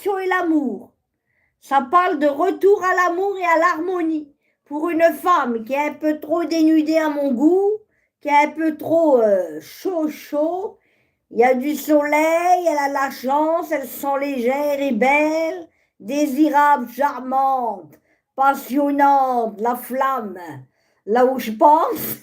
l'attraction et l'amour. Ça parle de retour à l'amour et à l'harmonie. Pour une femme qui est un peu trop dénudée à mon goût, qui est un peu trop chaud, il y a du soleil, elle a la chance, elle sent légère et belle, désirable, charmante, passionnante, la flamme. Là où je pense,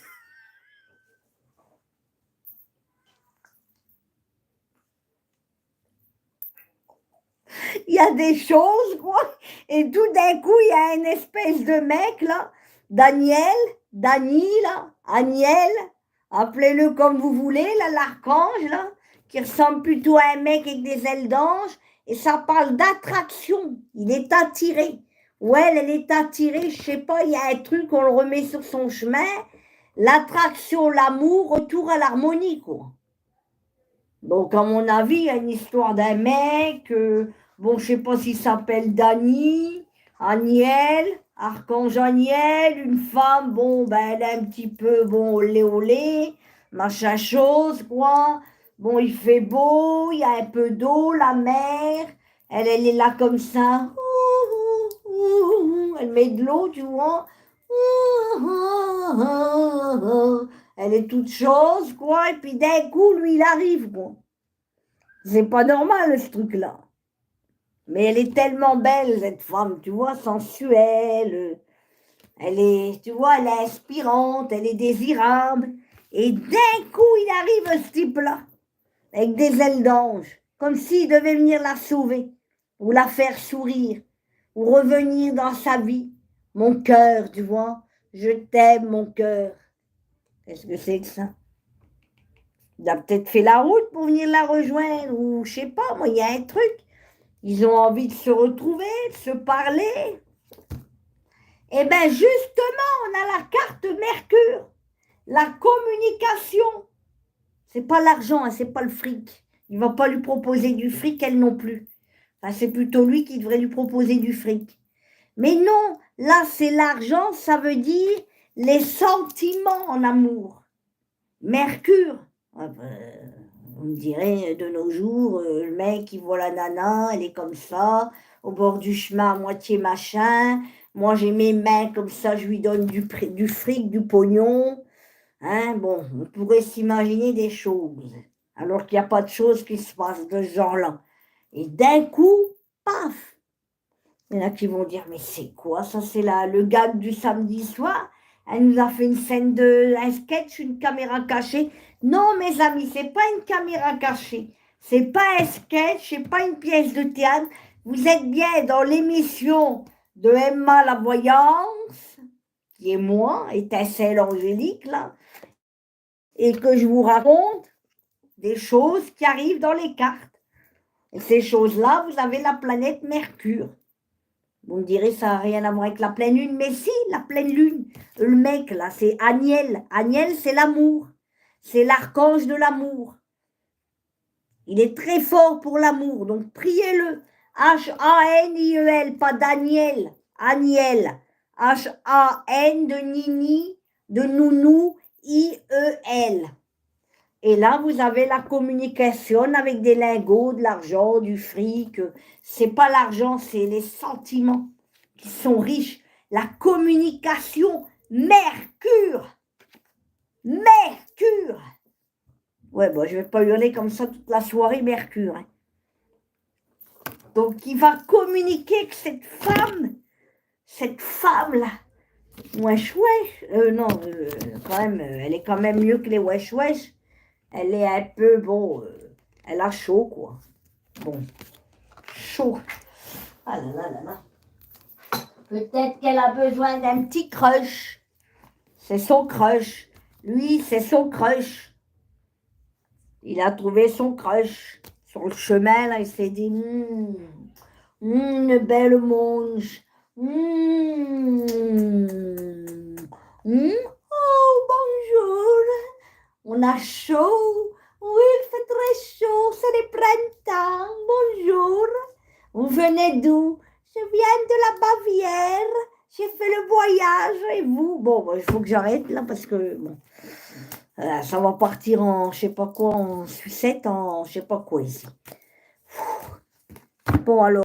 il y a des choses, quoi. Et tout d'un coup, il y a une espèce de mec, là, Dany, là, Aniel, appelez-le comme vous voulez, là, l'archange, là, qui ressemble plutôt à un mec avec des ailes d'ange, et ça parle d'attraction. Il est attiré. Ou elle est attirée, je sais pas, il y a un truc, on le remet sur son chemin. L'attraction, l'amour, retour à l'harmonie, quoi. Donc, à mon avis, il y a une histoire d'un mec, bon, je sais pas s'il s'appelle Dany, Aniel, Archange Aniel, une femme, bon, ben, elle est un petit peu, bon, olé, machin chose, quoi. Bon, il fait beau, il y a un peu d'eau, la mer, elle est là comme ça. Elle met de l'eau, tu vois. Elle est toute chose, quoi, et puis d'un coup, lui, il arrive, quoi. C'est pas normal, ce truc-là. Mais elle est tellement belle, cette femme, tu vois, sensuelle. Elle est, tu vois, elle est inspirante, elle est désirable. Et d'un coup, il arrive, ce type-là, avec des ailes d'ange, comme s'il devait venir la sauver, ou la faire sourire, ou revenir dans sa vie. Mon cœur, tu vois, je t'aime, mon cœur. Qu'est-ce que c'est que ça? Il a peut-être fait la route pour venir la rejoindre, ou je sais pas, moi, il y a un truc. Ils ont envie de se retrouver, de se parler. Eh bien, justement, on a la carte Mercure, la communication. C'est pas l'argent, hein, c'est pas le fric. Il va pas lui proposer du fric, elle non plus. Enfin, c'est plutôt lui qui devrait lui proposer du fric. Mais non, là, c'est l'argent, ça veut dire les sentiments en amour. Mercure. On me dirait de nos jours, le mec il voit la nana, elle est comme ça, au bord du chemin à moitié machin. Moi j'ai mes mains comme ça, je lui donne du fric, du pognon. Hein, bon, on pourrait s'imaginer des choses, alors qu'il n'y a pas de choses qui se passent de ce genre-là. Et d'un coup, paf! Il y en a qui vont dire, mais c'est quoi ça? C'est le gag du samedi soir. Elle nous a fait une scène un sketch, une caméra cachée. Non, mes amis, c'est pas une caméra cachée. C'est pas un sketch, c'est pas une pièce de théâtre. Vous êtes bien dans l'émission de Emma la Voyance, qui est moi, étincelle angélique, là, et que je vous raconte des choses qui arrivent dans les cartes. Et ces choses-là, vous avez la planète Mercure. Vous me direz, ça n'a rien à voir avec la pleine lune. Mais si, la pleine lune. Le mec, là, c'est Aniel. Aniel, c'est l'amour. C'est l'archange de l'amour. Il est très fort pour l'amour. Donc, priez-le. H-A-N-I-E-L, pas Daniel. Aniel. H-A-N de Nini, de Nounou, I-E-L. Et là, vous avez la communication avec des lingots, de l'argent, du fric. C'est pas l'argent, c'est les sentiments qui sont riches. La communication, Mercure. Mercure. Ouais, bon, je vais pas hurler comme ça toute la soirée, Mercure. Hein. Donc, il va communiquer avec cette femme-là. Wesh, wesh. Non, quand même, elle est quand même mieux que les wesh, wesh. Elle est un peu, bon, elle a chaud, quoi. Bon, chaud. Ah là là là là. Peut-être qu'elle a besoin d'un petit crush. C'est son crush. Lui, c'est son crush. Il a trouvé son crush. Sur le chemin, là, il s'est dit, une belle monge. Oh, bonjour. On a chaud. Oui, il fait très chaud, c'est le printemps. Bonjour. Vous venez d'où? Je viens de la Bavière. J'ai fait le voyage. Et vous? Bon, il faut que j'arrête là parce que bon, ça va partir en, je sais pas quoi, en sucette, en je sais pas quoi ici. Bon, alors.